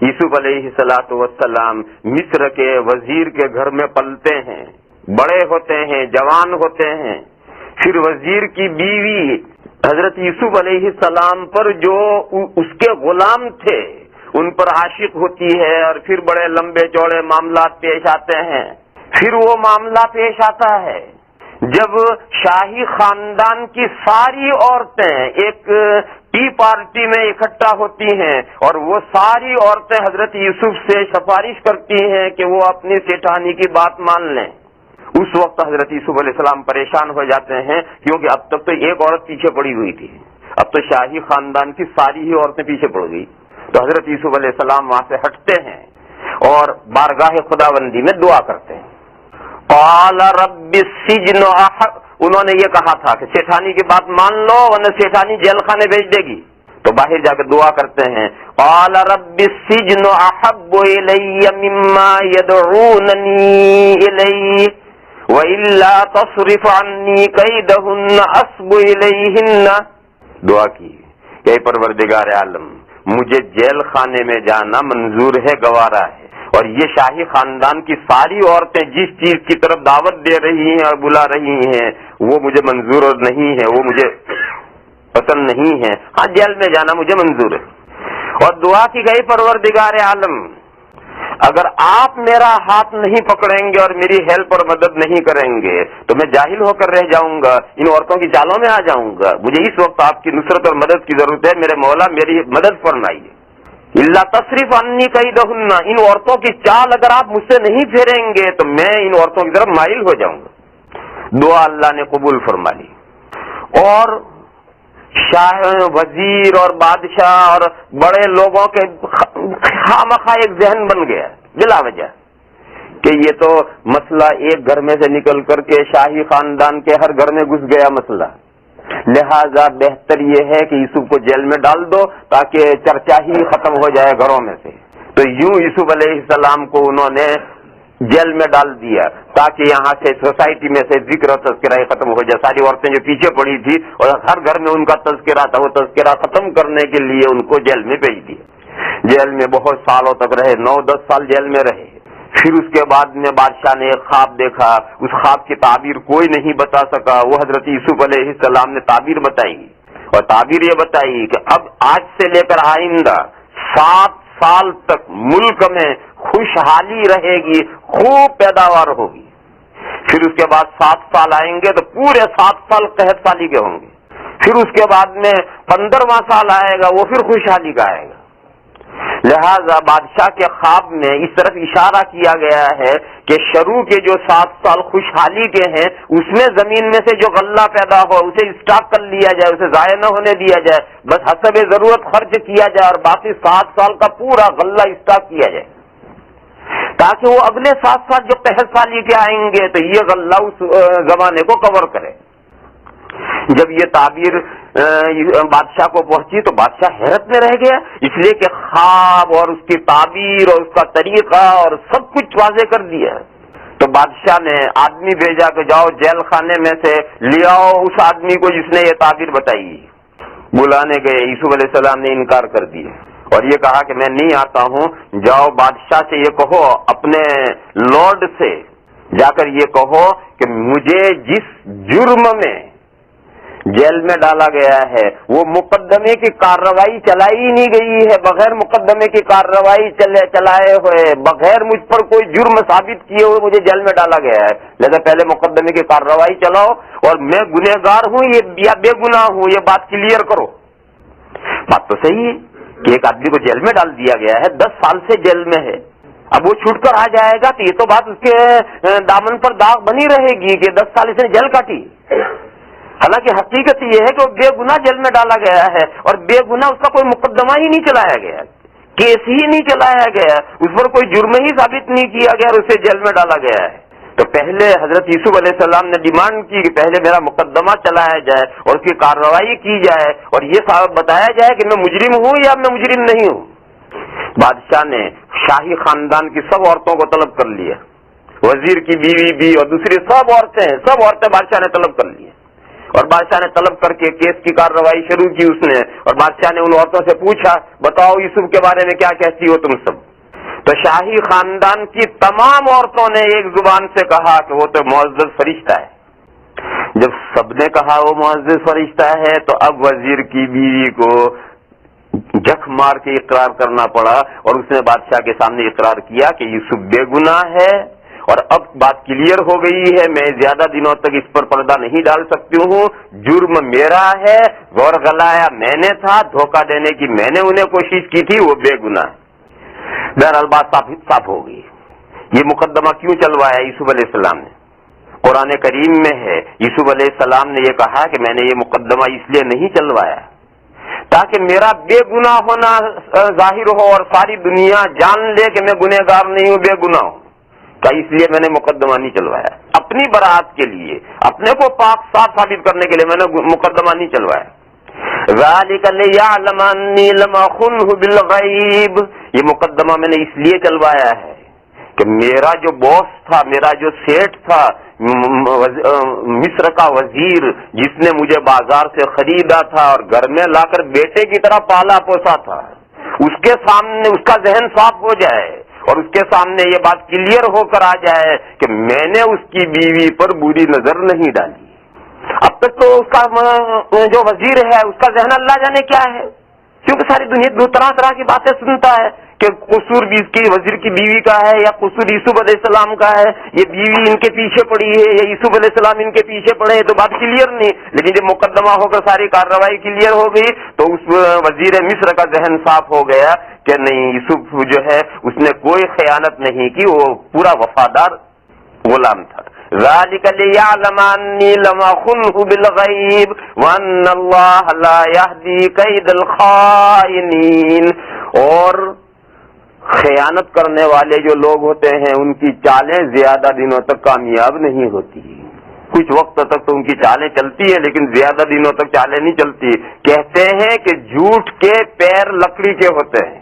یوسف علیہ مصر کے وزیر کے گھر میں پلتے ہیں، بڑے ہوتے ہیں، جوان ہوتے ہیں. پھر وزیر کی بیوی حضرت یوسف علیہ السلام پر جو اس کے غلام تھے ان پر عاشق ہوتی ہے، اور پھر بڑے لمبے چوڑے معاملات پیش آتے ہیں. پھر وہ معاملہ پیش آتا ہے جب شاہی خاندان کی ساری عورتیں ایک ٹی پارٹی میں اکٹھا ہوتی ہیں، اور وہ ساری عورتیں حضرت یوسف سے سفارش کرتی ہیں کہ وہ اپنی سیٹھانی کی بات مان لیں. اس وقت حضرت یوسف علیہ السلام پریشان ہو جاتے ہیں، کیونکہ اب تک تو ایک عورت پیچھے پڑی ہوئی تھی، اب تو شاہی خاندان کی ساری ہی عورتیں پیچھے پڑ گئی. تو حضرت یوسف علیہ السلام وہاں سے ہٹتے ہیں اور بارگاہ خداوندی میں دعا کرتے ہیں. قال رب السجن انہوں نے یہ کہا تھا کہ سیٹھانی کی بات مان لو ورنہ سیٹھانی جیل خانے بھیج دے گی. تو باہر جا کے دعا کرتے ہیں، قال رب السجن احب الی مما يدعوننی الی وَإِلَّا تَصْرِفْ عَنِّي كَيْدَهُنَّ أَصْبُ إِلَيْهِنَّ. دعا کی کہ پروردگار عالم مجھے جیل خانے میں جانا منظور ہے، گوارا ہے، اور یہ شاہی خاندان کی ساری عورتیں جس چیز کی طرف دعوت دے رہی ہیں اور بلا رہی ہیں وہ مجھے منظور نہیں ہے، وہ مجھے پسند نہیں ہے. ہاں جیل میں جانا مجھے منظور ہے. اور دعا کی گئی پروردگار عالم اگر آپ میرا ہاتھ نہیں پکڑیں گے اور میری ہیلپ اور مدد نہیں کریں گے تو میں جاہل ہو کر رہ جاؤں گا، ان عورتوں کی جالوں میں آ جاؤں گا. مجھے اس وقت آپ کی نصرت اور مدد کی ضرورت ہے، میرے مولا میری مدد فرمائیے. اللہ تصریف انی کیدہن، ان عورتوں کی چال اگر آپ مجھ سے نہیں پھیریں گے تو میں ان عورتوں کی طرف مائل ہو جاؤں گا. دعا اللہ نے قبول فرما لی. اور شاہ وزیر اور بادشاہ اور بڑے لوگوں کے خامخواہ ایک ذہن بن گیا بلا وجہ کہ یہ تو مسئلہ ایک گھر میں سے نکل کر کے شاہی خاندان کے ہر گھر میں گھس گیا مسئلہ، لہذا بہتر یہ ہے کہ یوسف کو جیل میں ڈال دو تاکہ چرچا ہی ختم ہو جائے گھروں میں سے. تو یوں یوسف علیہ السلام کو انہوں نے جیل میں ڈال دیا تاکہ یہاں سے سوسائٹی میں سے ذکر و تذکرہ ختم ہو جائے. ساری عورتیں جو پیچھے پڑی تھی اور ہر گھر میں ان کا تذکرہ تھا، وہ تذکرہ ختم کرنے کے لیے ان کو جیل میں بھیج دیا. جیل میں بہت سالوں تک رہے، 9-10 سال جیل میں رہے. پھر اس کے بعد میں بادشاہ نے ایک خواب دیکھا، اس خواب کی تعبیر کوئی نہیں بتا سکا. وہ حضرت یوسف علیہ السلام نے تعبیر بتائی، اور تعبیر یہ بتائی کہ اب آج سے لے کر آئندہ 7 سال تک ملک میں خوشحالی رہے گی، خوب پیداوار ہوگی. پھر اس کے بعد 7 سال آئیں گے تو پورے 7 سال قحط سالی کے ہوں گے. پھر اس کے بعد میں 15واں سال آئے گا، وہ پھر خوشحالی کا آئے گا. لہذا بادشاہ کے خواب میں اس طرف اشارہ کیا گیا ہے کہ شروع کے جو 7 سال خوشحالی کے ہیں اس میں زمین میں سے جو غلہ پیدا ہو اسے اسٹاک کر لیا جائے، اسے ضائع نہ ہونے دیا جائے، بس حسب ضرورت خرچ کیا جائے، اور باقی 7 سال کا پورا غلہ اسٹاک کیا جائے تاکہ وہ اگلے 7 سال جو قحط سالی کے آئیں گے تو یہ غلہ اس زمانے کو کور کرے. جب یہ تعبیر بادشاہ کو پہنچی تو بادشاہ حیرت میں رہ گیا، اس لیے کہ خواب اور اس کی تعبیر اور اس کا طریقہ اور سب کچھ واضح کر دیا. تو بادشاہ نے آدمی بھیجا کہ جاؤ جیل خانے میں سے لے آؤ اس آدمی کو جس نے یہ تعبیر بتائی. بلانے گئے، یوسف علیہ السلام نے انکار کر دیا اور یہ کہا کہ میں نہیں آتا ہوں. جاؤ بادشاہ سے یہ کہو، اپنے لارڈ سے جا کر یہ کہو کہ مجھے جس جرم میں جیل میں ڈالا گیا ہے وہ مقدمے کی کارروائی چلائی نہیں گئی ہے، بغیر مقدمے کی کارروائی چلائے ہوئے، بغیر مجھ پر کوئی جرم ثابت کیے ہوئے مجھے جیل میں ڈالا گیا ہے. لہذا پہلے مقدمے کی کارروائی چلاؤ اور میں گنہگار ہوں یا بے گناہ ہوں یہ بات کلیئر کرو. بات تو صحیح ہے کہ ایک آدمی کو جیل میں ڈال دیا گیا ہے، 10 سال سے جیل میں ہے، اب وہ چھوٹ کر آ جائے گا تو یہ تو بات اس کے دامن پر داغ بنی رہے گی کہ 10 سال اس نے جیل کاٹی. حالانکہ حقیقت یہ ہے کہ وہ بے گناہ جیل میں ڈالا گیا ہے اور بے گناہ اس کا کوئی مقدمہ ہی نہیں چلایا گیا، کیس ہی نہیں چلایا گیا، اس پر کوئی جرم ہی ثابت نہیں کیا گیا اور اسے جیل میں ڈالا گیا ہے. تو پہلے حضرت یوسف علیہ السلام نے ڈیمانڈ کی کہ پہلے میرا مقدمہ چلایا جائے اور اس کی کارروائی کی جائے اور یہ بتایا جائے کہ میں مجرم ہوں یا میں مجرم نہیں ہوں. بادشاہ نے شاہی خاندان کی سب عورتوں کو طلب کر لیا، وزیر کی بیوی بھی اور دوسری سب عورتیں بادشاہ نے طلب کر لی اور بادشاہ نے طلب کر کے کیس کی کارروائی شروع کی اس نے، اور بادشاہ نے ان عورتوں سے پوچھا بتاؤ یوسف کے بارے میں کیا کہتی ہو تم سب؟ تو شاہی خاندان کی تمام عورتوں نے ایک زبان سے کہا کہ وہ تو معزز فرشتہ ہے۔ جب سب نے کہا وہ معزز فرشتہ ہے تو اب وزیر کی بیوی کو جھک مار کے اقرار کرنا پڑا، اور اس نے بادشاہ کے سامنے اقرار کیا کہ یوسف بے گناہ ہے، اور اب بات کلیئر ہو گئی ہے، میں زیادہ دنوں تک اس پر پردہ نہیں ڈال سکتی ہوں، جرم میرا ہے، غور غلایا میں نے تھا، دھوکہ دینے کی میں نے انہیں کوشش کی تھی، وہ بے گناہ ہے۔ بہرحال بات صاف ہو گئی۔ یہ مقدمہ کیوں چلوایا یوسف علیہ السلام نے؟ قرآن کریم میں ہے، یوسف علیہ السلام نے یہ کہا کہ میں نے یہ مقدمہ اس لیے نہیں چلوایا تاکہ میرا بے گناہ ہونا ظاہر ہو اور ساری دنیا جان لے کہ میں گنہگار نہیں ہوں، بے گناہ ہوں، کیا اس لیے میں نے مقدمہ نہیں چلوایا؟ اپنی برات کے لیے، اپنے کو پاک صاف ثابت کرنے کے لیے میں نے مقدمہ نہیں چلوایا۔ ذالک لیعلم انی لم اخنہ بالغیب، یہ مقدمہ میں نے اس لیے چلوایا ہے کہ میرا جو باس تھا، میرا جو سیٹ تھا، مصر کا وزیر، جس نے مجھے بازار سے خریدا تھا اور گھر میں لا کر بیٹے کی طرح پالا پوسا تھا، اس کے سامنے اس کا ذہن صاف ہو جائے اور اس کے سامنے یہ بات کلیئر ہو کر آ جائے کہ میں نے اس کی بیوی پر بری نظر نہیں ڈالی۔ اب تک تو اس کا جو وزیر ہے اس کا ذہن اللہ جانے کیا ہے، کیونکہ ساری دنیا طرح طرح کی باتیں سنتا ہے کہ قصور بھی اس کی وزیر کی بیوی کا ہے یا قصور یوسف علیہ السلام کا ہے، یہ بیوی ان کے پیچھے پڑی ہے یا یوسف علیہ السلام ان کے پیچھے پڑے ہیں، تو بات کلیئر نہیں۔ لیکن جب مقدمہ ہو کر ساری کارروائی کلیئر ہو گئی تو اس وزیر مصر کا ذہن صاف ہو گیا کہ نہیں، یوسف جو ہے اس نے کوئی خیانت نہیں کی، وہ پورا وفادار غلام تھا۔ ذالک لیعلم انی لم اخنہ بالغیب وان اللہ لا یہدی کید الخائنین، اور خیانت کرنے والے جو لوگ ہوتے ہیں ان کی چالیں زیادہ دنوں تک کامیاب نہیں ہوتی، کچھ وقت تک تو ان کی چالیں چلتی ہیں لیکن زیادہ دنوں تک چالیں نہیں چلتی۔ کہتے ہیں کہ جھوٹ کے پیر لکڑی کے ہوتے ہیں،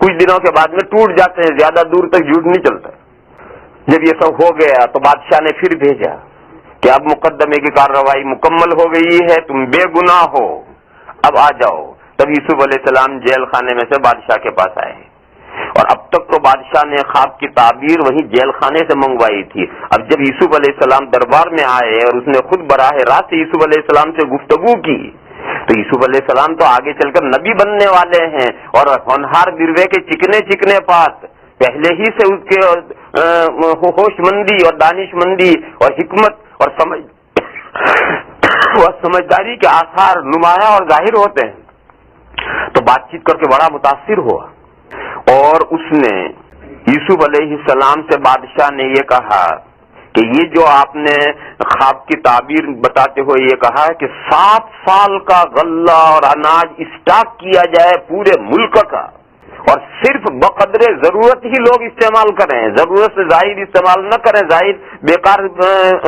کچھ دنوں کے بعد میں ٹوٹ جاتے ہیں، زیادہ دور تک جھوٹ نہیں چلتا۔ جب یہ سب ہو گیا تو بادشاہ نے پھر بھیجا کہ اب مقدمے کی کارروائی مکمل ہو گئی ہے، تم بے گناہ ہو، اب آ جاؤ۔ تب یوسف علیہ السلام جیل خانے میں سے بادشاہ کے پاس آئے، اور اب تک تو بادشاہ نے خواب کی تعبیر وہیں جیل خانے سے منگوائی تھی۔ اب جب یوسف علیہ السلام دربار میں آئے اور اس نے خود براہ راست یوسف علیہ السلام سے گفتگو کی تو یوسف علیہ السلام تو آگے چل کر نبی بننے والے ہیں، اور ہونہار بیروے کے چکنے چکنے پاس پہلے ہی سے اس کے ہوش مندی اور دانش مندی اور حکمت اور سمجھداری کے آثار نمایاں اور ظاہر ہوتے ہیں۔ تو بات چیت کر کے بڑا متاثر ہوا، اور اس نے یوسف علیہ السلام سے بادشاہ نے یہ کہا کہ یہ جو آپ نے خواب کی تعبیر بتاتے ہوئے یہ کہا ہے کہ 7 سال کا غلہ اور اناج اسٹاک کیا جائے پورے ملک کا، اور صرف بقدر ضرورت ہی لوگ استعمال کریں، ضرورت سے زائد استعمال نہ کریں، زائد بیکار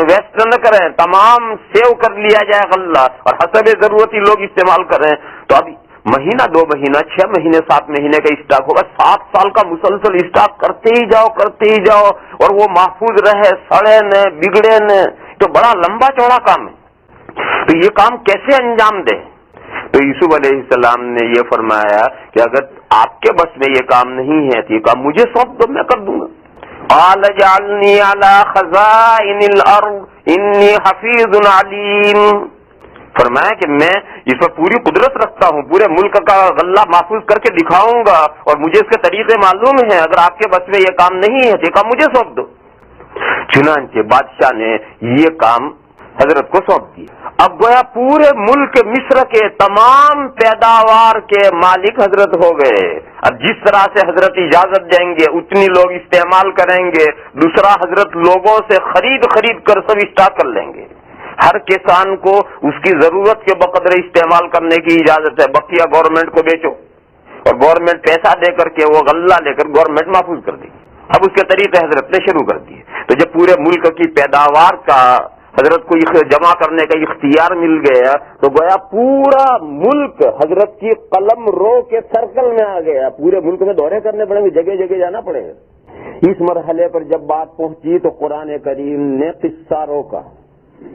ویسٹ نہ کریں، تمام سیو کر لیا جائے غلہ اور حسب ضرورت ہی لوگ استعمال کریں۔ تو اب مہینہ 2 مہینہ 6 مہینے 7 مہینے کا اسٹاک ہوگا، 7 سال کا مسلسل اسٹاک کرتے ہی جاؤ اور وہ محفوظ رہے، سڑے نہ بگڑے نہ، تو بڑا لمبا چوڑا کام ہے۔ تو یہ کام کیسے انجام دے؟ تو یوسف علیہ السلام نے یہ فرمایا کہ اگر آپ کے بس میں یہ کام نہیں ہے تو یہ کام مجھے سونپ دو، میں کر دوں گا۔ قال اجعلنی علی خزائن الارض انی حفیظ علیم، فرمایا کہ میں اس پر پوری قدرت رکھتا ہوں، پورے ملک کا غلہ محفوظ کر کے دکھاؤں گا، اور مجھے اس کے طریقے معلوم ہیں، اگر آپ کے بس میں یہ کام نہیں ہے تو یہ کام مجھے سونپ دو۔ چنانچہ بادشاہ نے یہ کام حضرت کو سونپ دیا۔ اب گویا پورے ملک مصر کے تمام پیداوار کے مالک حضرت ہو گئے۔ اب جس طرح سے حضرت اجازت دیں گے اتنی لوگ استعمال کریں گے، دوسرا حضرت لوگوں سے خرید کر سب اسٹاک کر لیں گے۔ ہر کسان کو اس کی ضرورت کے بقدر استعمال کرنے کی اجازت ہے، بقیہ گورنمنٹ کو بیچو، اور گورنمنٹ پیسہ دے کر کے وہ غلہ لے کر گورنمنٹ محفوظ کر دے گی۔ اب اس کے طریقے حضرت نے شروع کر دیے۔ تو جب پورے ملک کی پیداوار کا حضرت کو جمع کرنے کا اختیار مل گیا تو گویا پورا ملک حضرت کی قلم رو کے سرکل میں آ گیا۔ پورے ملک میں دورے کرنے پڑیں گے، جگہ جگہ جانا پڑے گا۔ اس مرحلے پر جب بات پہنچی تو قرآن کریم نے قصہ روکا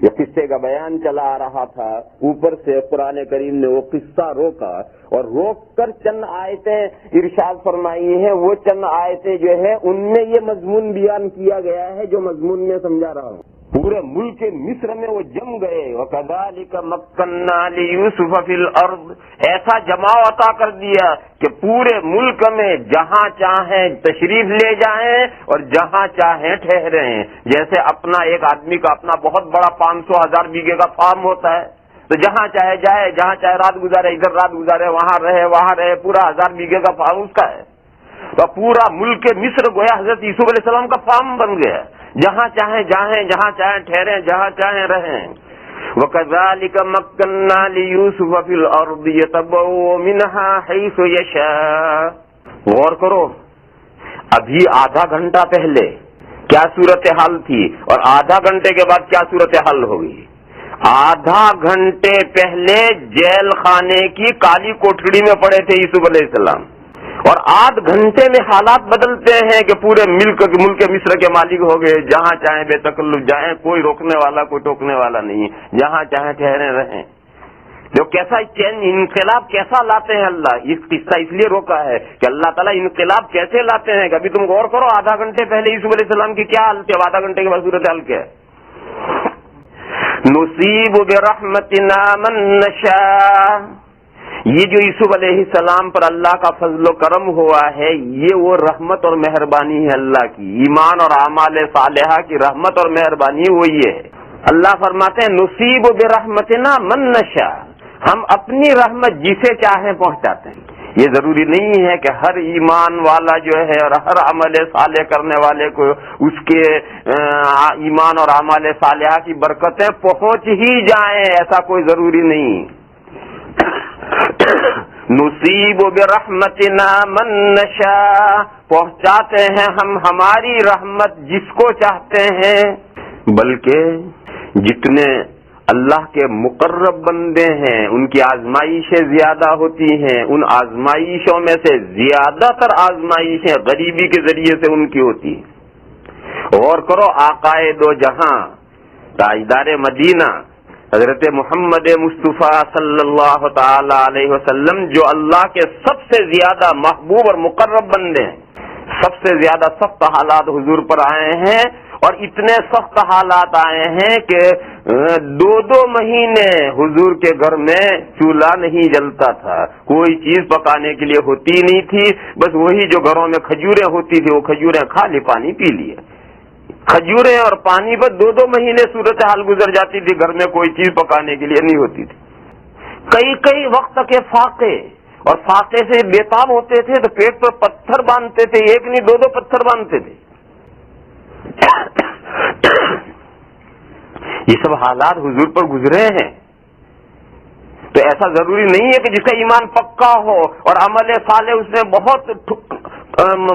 یہ قصے کا بیان چلا آ رہا تھا، اوپر سے قرآن کریم نے وہ قصہ روکا اور روک کر چند آیتیں ارشاد فرمائی ہیں. وہ چند آیتیں جو ہے ان میں یہ مضمون بیان کیا گیا ہے جو مضمون میں سمجھا رہا ہوں. پورے ملک مصر میں وہ جم گئے. وَكَذَلِكَ مَكَّنَّا لِيُوسُفَ فِي الْأَرْضِ، ایسا جماؤ عطا کر دیا کہ پورے ملک میں جہاں چاہیں تشریف لے جائیں اور جہاں چاہیں ٹھہریں. جیسے اپنا ایک آدمی کا اپنا بہت بڑا 500,000 بیگھے کا فارم ہوتا ہے تو جہاں چاہے جائے، جہاں چاہے رات گزارے، ادھر رات گزارے، وہاں رہے، پورا 1000 بیگھے کا فارم اس کا ہے. تو پورا ملک مصر گویا حضرت یوسف علیہ السلام کا فارم بن گیا. جہاں چاہیں جائیں، جہاں چاہیں ٹھہریں، جہاں چاہیں رہیں. وَكَذَلِكَ مَكَّنَّا لِيُوسُفَ فِي الْأَرْضِ يَتَبَوَّأُ مِنْهَا حَيْثُ يَشَاءُ. غور کرو، ابھی آدھا گھنٹہ پہلے کیا صورتحال تھی اور آدھا گھنٹے کے بعد کیا صورتحال ہوگی. آدھا گھنٹے پہلے جیل خانے کی کالی کوٹڑی میں پڑے تھے یوسف علیہ السلام، اور آدھ گھنٹے میں حالات بدلتے ہیں کہ پورے ملک مصر کے مالک ہو گئے. جہاں چاہیں بے تکلف جائیں، کوئی روکنے والا کوئی ٹوکنے والا نہیں، جہاں چاہیں ٹھہرے رہیں. جو کیسا چینج، انقلاب کیسا لاتے ہیں اللہ. یہ قصہ اس لیے روکا ہے کہ اللہ تعالیٰ انقلاب کیسے لاتے ہیں. کبھی تم غور کرو، آدھا گھنٹے پہلے یوسف علیہ السلام کی کیا حال تھی، آدھا گھنٹے کے بعد صورت حال کیا ہے. نصیب برحمتنا من نشاء، یہ جو یوسف علیہ السلام پر اللہ کا فضل و کرم ہوا ہے، یہ وہ رحمت اور مہربانی ہے اللہ کی. ایمان اور اعمال صالحہ کی رحمت اور مہربانی وہ یہ ہے. اللہ فرماتے ہیں نصیب برحمتنا من نشاء، ہم اپنی رحمت جسے چاہیں پہنچاتے ہیں. یہ ضروری نہیں ہے کہ ہر ایمان والا جو ہے اور ہر عمل صالح کرنے والے کو اس کے ایمان اور اعمال صالحہ کی برکتیں پہنچ ہی جائیں، ایسا کوئی ضروری نہیں. نصیب برحمتنا من نشاء، پہنچاتے ہیں ہم ہماری رحمت جس کو چاہتے ہیں. بلکہ جتنے اللہ کے مقرب بندے ہیں ان کی آزمائشیں زیادہ ہوتی ہیں. ان آزمائشوں میں سے زیادہ تر آزمائشیں غریبی کے ذریعے سے ان کی ہوتی ہیں. غور کرو، آقائے دو جہاں تاجدار مدینہ حضرت محمد مصطفیٰ صلی اللہ تعالی علیہ وسلم، جو اللہ کے سب سے زیادہ محبوب اور مقرب بندے ہیں، سب سے زیادہ سخت حالات حضور پر آئے ہیں. اور اتنے سخت حالات آئے ہیں کہ 2 مہینے حضور کے گھر میں چولہا نہیں جلتا تھا، کوئی چیز پکانے کے لیے ہوتی نہیں تھی. بس وہی جو گھروں میں کھجوریں ہوتی تھی وہ کھجوریں کھا لی، پانی پی لیے. کھجوریں اور پانی پر 2 مہینے صورتحال گزر جاتی تھی، گھر میں کوئی چیز پکانے کے لیے نہیں ہوتی تھی. کئی وقت کے فاقے، اور فاقے سے بےتاب ہوتے تھے تو پیٹ پر پتھر باندھتے تھے، ایک نہیں 2 پتھر باندھتے تھے. یہ سب حالات حضور پر گزرے ہیں. تو ایسا ضروری نہیں ہے کہ جس کا ایمان پکا ہو اور عمل صالح اس میں بہت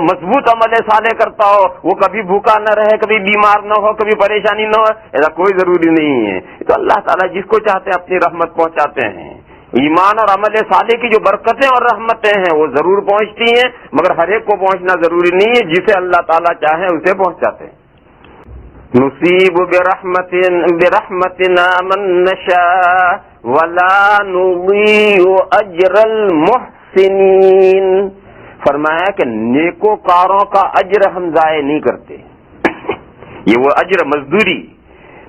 مضبوط عمل صالح کرتا ہو، وہ کبھی بھوکا نہ رہے، کبھی بیمار نہ ہو، کبھی پریشانی نہ ہو، ایسا کوئی ضروری نہیں ہے. تو اللہ تعالیٰ جس کو چاہتے ہیں اپنی رحمت پہنچاتے ہیں. ایمان اور عمل صالح کی جو برکتیں اور رحمتیں ہیں وہ ضرور پہنچتی ہیں، مگر ہر ایک کو پہنچنا ضروری نہیں ہے. جسے اللہ تعالیٰ چاہے اسے پہنچاتے ہیں. نصیب برحمتنا من نشاء ولا نضيع اجر المحسنین. فرمایا کہ نیکوکاروں کا اجر ہم ضائع نہیں کرتے. یہ وہ اجر مزدوری،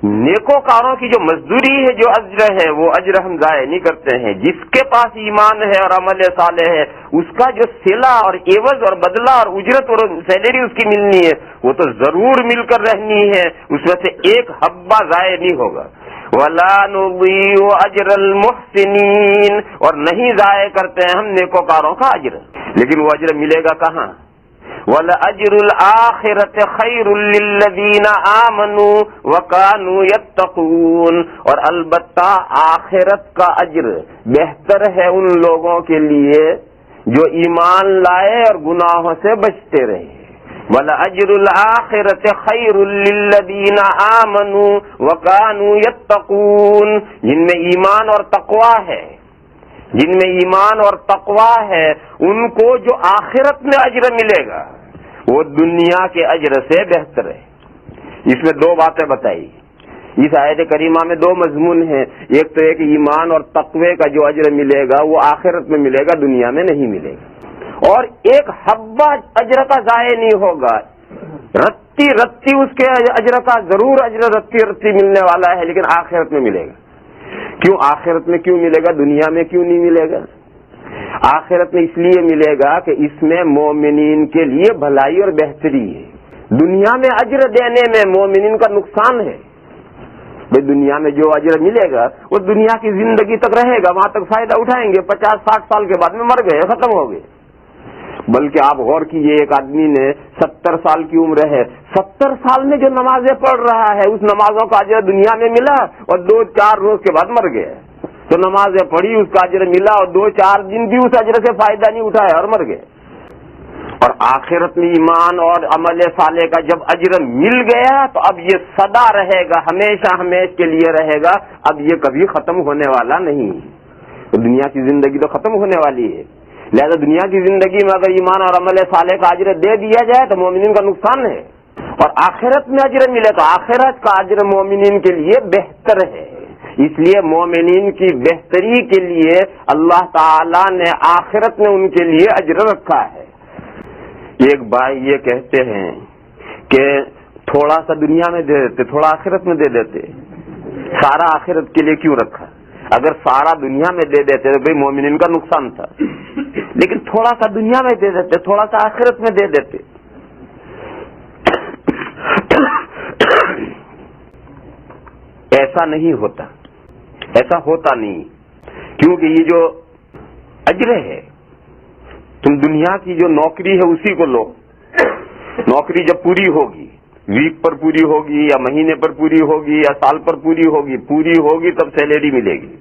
نیکوکاروں کی جو مزدوری ہے، جو اجر ہے، وہ اجر ہم ضائع نہیں کرتے ہیں. جس کے پاس ایمان ہے اور عمل صالح ہے، اس کا جو صلہ اور عوض اور بدلہ اور اجرت اور سیلری اس کی ملنی ہے وہ تو ضرور مل کر رہنی ہے، اس میں سے ایک حبہ ضائع نہیں ہوگا. وَلَا نُضِيعُ أَجْرَ الْمُحْسِنِينَ، اور نہیں ضائع کرتے ہیں ہم نیکوکاروں کا اجر. لیکن وہ اجر ملے گا کہاں؟ وَلَأَجْرُ الْآخِرَةِ خَيْرٌ لِّلَّذِينَ آمَنُوا وَكَانُوا يَتَّقُونَ، اور البتہ آخرت کا اجر بہتر ہے ان لوگوں کے لیے جو ایمان لائے اور گناہوں سے بچتے رہے. وَلَأَجْرُ الْآخِرَةِ خَيْرٌ لِّلَّذِينَ آمَنُوا وَكَانُوا يَتَّقُونَ، جن میں ایمان اور تقوی ہے، جن میں ایمان اور تقوی ہے، ان کو جو آخرت میں اجر ملے گا وہ دنیا کے اجر سے بہتر ہے. اس میں 2 باتیں بتائی. اس آیت کریمہ میں 2 مضمون ہیں، ایک تو ایک ایمان اور تقوی کا جو اجر ملے گا وہ آخرت میں ملے گا، دنیا میں نہیں ملے گا، اور ایک حبہ اجر کا ضائع نہیں ہوگا، رتی رتی اس کے اجر کا ضرور اجر رتی رتی ملنے والا ہے، لیکن آخرت میں ملے گا۔ کیوں آخرت میں کیوں ملے گا، دنیا میں کیوں نہیں ملے گا؟ آخرت میں اس لیے ملے گا کہ اس میں مومنین کے لیے بھلائی اور بہتری ہے۔ دنیا میں اجر دینے میں مومنین کا نقصان ہے۔ بھائی دنیا میں جو اجر ملے گا وہ دنیا کی زندگی تک رہے گا، وہاں تک فائدہ اٹھائیں گے، 50-60 سال کے بعد میں مر گئے، ختم ہو گئے۔ بلکہ آپ غور کیجئے، ایک آدمی نے 70 سال کی عمر ہے، 70 سال میں جو نمازیں پڑھ رہا ہے اس نمازوں کا اجر دنیا میں ملا اور 2-4 روز کے بعد مر گئے، تو نمازیں پڑھی اس کا اجر ملا اور 2-4 دن بھی اس اجر سے فائدہ نہیں اٹھایا اور مر گئے۔ اور آخرت میں ایمان اور عمل صالح کا جب اجر مل گیا تو اب یہ سدا رہے گا، ہمیشہ ہمیشہ کے لیے رہے گا، اب یہ کبھی ختم ہونے والا نہیں۔ تو دنیا کی زندگی تو ختم ہونے والی ہے، لہذا دنیا کی زندگی میں اگر ایمان اور عمل صالح کا اجر دے دیا جائے تو مومنین کا نقصان ہے، اور آخرت میں اجر ملے تو آخرت کا اجر مومنین کے لیے بہتر ہے۔ اس لیے مومنین کی بہتری کے لیے اللہ تعالی نے آخرت میں ان کے لیے اجر رکھا ہے۔ ایک بھائی یہ کہتے ہیں کہ تھوڑا سا دنیا میں دے دیتے، تھوڑا آخرت میں دے دیتے، سارا آخرت کے لیے کیوں رکھا؟ اگر سارا دنیا میں دے دیتے تو بھائی مومنین کا نقصان تھا، لیکن تھوڑا سا دنیا میں دے دیتے، تھوڑا سا آخرت میں دے دیتے۔ ایسا نہیں ہوتا، ایسا ہوتا نہیں، کیونکہ یہ جو اجر ہے، تم دنیا کی جو نوکری ہے اسی کو لو، نوکری جب پوری ہوگی، ویک پر پوری ہوگی یا مہینے پر پوری ہوگی یا سال پر پوری ہوگی تب سیلری ملے گی۔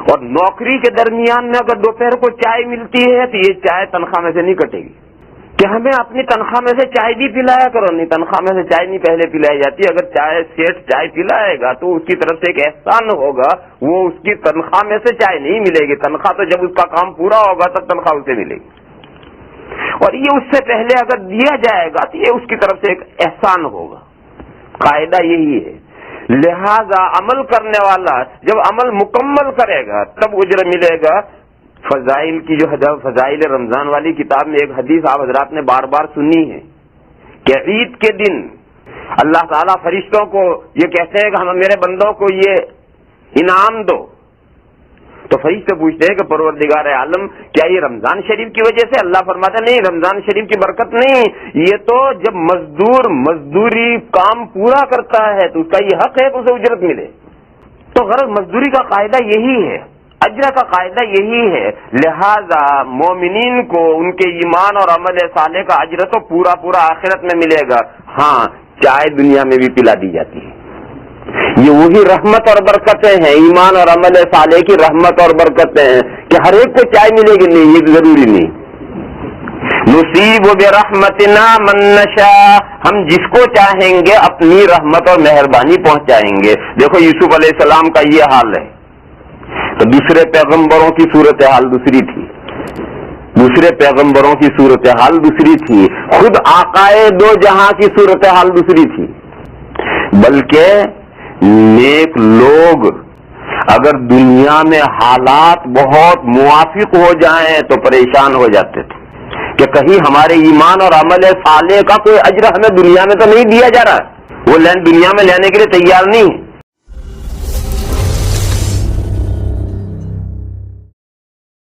اور نوکری کے درمیان میں اگر دوپہر کو چائے ملتی ہے تو یہ چائے تنخواہ میں سے نہیں کٹے گی کہ ہمیں اپنی تنخواہ میں سے چائے بھی پلایا کرو، نہیں، تنخواہ میں سے چائے نہیں پہلے پلائی جاتی۔ اگر سیٹ چائے پلائے گا تو اس کی طرف سے ایک احسان ہوگا، وہ اس کی تنخواہ میں سے چائے نہیں ملے گی، تنخواہ تو جب اس کا کام پورا ہوگا تب تنخواہ اسے ملے گی، اور یہ اس سے پہلے اگر دیا جائے گا تو یہ اس کی طرف سے ایک احسان ہوگا۔ قاعدہ یہی ہے، لہذا عمل کرنے والا جب عمل مکمل کرے گا تب اجر ملے گا۔ فضائل کی جو فضائل رمضان والی کتاب میں ایک حدیث آپ حضرات نے بار بار سنی ہے کہ عید کے دن اللہ تعالیٰ فرشتوں کو یہ کہتے ہیں کہ ہم میرے بندوں کو یہ انعام دو، تو فرشتے پوچھتے ہیں کہ پروردگار عالم کیا یہ رمضان شریف کی وجہ سے؟ اللہ فرماتا نہیں، رمضان شریف کی برکت نہیں، یہ تو جب مزدور مزدوری کام پورا کرتا ہے تو اس کا یہ حق ہے کہ اسے اجرت ملے۔ تو غرض مزدوری کا قاعدہ یہی ہے، اجر کا قاعدہ یہی ہے، لہذا مومنین کو ان کے ایمان اور عمل صالح کا اجر تو پورا پورا آخرت میں ملے گا۔ ہاں، چائے دنیا میں بھی پلا دی جاتی ہے، یہ وہی رحمت اور برکتیں ہیں، ایمان اور عمل صالح کی رحمت اور برکتیں ہیں کہ ہر ایک کو چائے ملے گی نہیں، یہ ضروری نہیں۔ نصیب برحمتنا من نشاء، ہم جس کو چاہیں گے اپنی رحمت اور مہربانی پہنچائیں گے۔ دیکھو یوسف علیہ السلام کا یہ حال ہے، تو دوسرے پیغمبروں کی صورتحال دوسری تھی، دوسرے پیغمبروں کی صورتحال دوسری تھی، خود آقائے دو جہاں کی صورتحال دوسری تھی۔ بلکہ نیک لوگ اگر دنیا میں حالات بہت موافق ہو جائیں تو پریشان ہو جاتے تھے کہ کہیں ہمارے ایمان اور عمل صالح کا کوئی اجر ہمیں دنیا میں تو نہیں دیا جا رہا، وہ دنیا میں لینے کے لیے تیار نہیں ہے۔